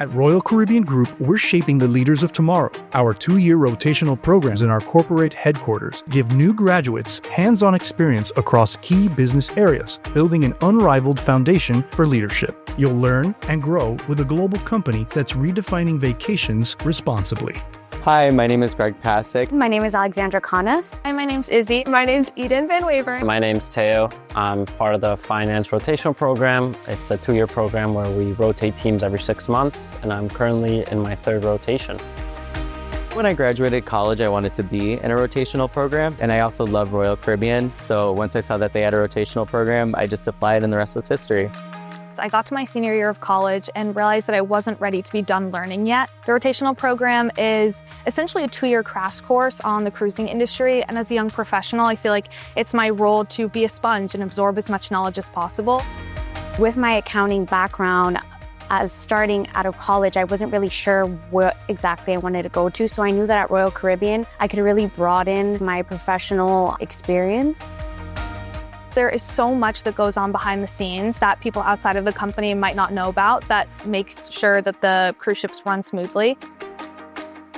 At Royal Caribbean Group, we're shaping the leaders of tomorrow. Our 2-year rotational programs in our corporate headquarters give new graduates hands-on experience across key business areas, building an unrivaled foundation for leadership. You'll learn and grow with a global company that's redefining vacations responsibly. Hi, my name is Greg Pasick. My name is Alexandra Canas. Hi, my name's Izzy. My name's Eden Van Waveren. My name's Teo. I'm part of the Finance Rotational Program. It's a 2-year program where we rotate teams every 6 months, and I'm currently in my 3rd rotation. When I graduated college, I wanted to be in a rotational program, and I also love Royal Caribbean. So once I saw that they had a rotational program, I just applied and the rest was history. I got to my senior year of college and realized that I wasn't ready to be done learning yet. The rotational program is essentially a 2-year crash course on the cruising industry, and as a young professional, I feel like it's my role to be a sponge and absorb as much knowledge as possible. With my accounting background, as starting out of college, I wasn't really sure what exactly I wanted to go to, so I knew that at Royal Caribbean, I could really broaden my professional experience. There is so much that goes on behind the scenes that people outside of the company might not know about that makes sure that the cruise ships run smoothly.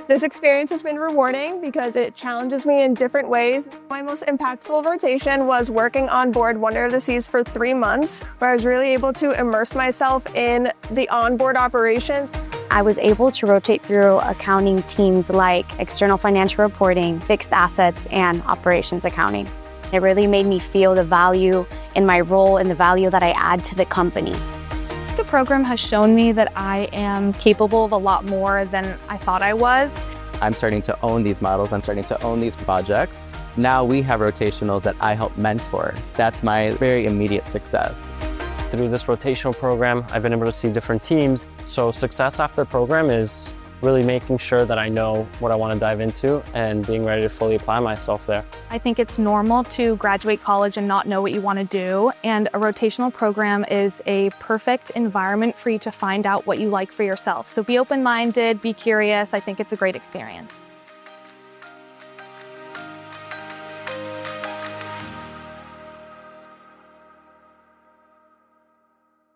This experience has been rewarding because it challenges me in different ways. My most impactful rotation was working on board Wonder of the Seas for 3 months, where I was really able to immerse myself in the onboard operations. I was able to rotate through accounting teams like external financial reporting, fixed assets, and operations accounting. It really made me feel the value in my role and the value that I add to the company. The program has shown me that I am capable of a lot more than I thought I was. I'm starting to own these models. I'm starting to own these projects. Now we have rotationals that I help mentor. That's my very immediate success. Through this rotational program, I've been able to see different teams. So success after the program is really making sure that I know what I want to dive into and being ready to fully apply myself there. I think it's normal to graduate college and not know what you want to do, and a rotational program is a perfect environment for you to find out what you like for yourself. So be open-minded, be curious. I think it's a great experience.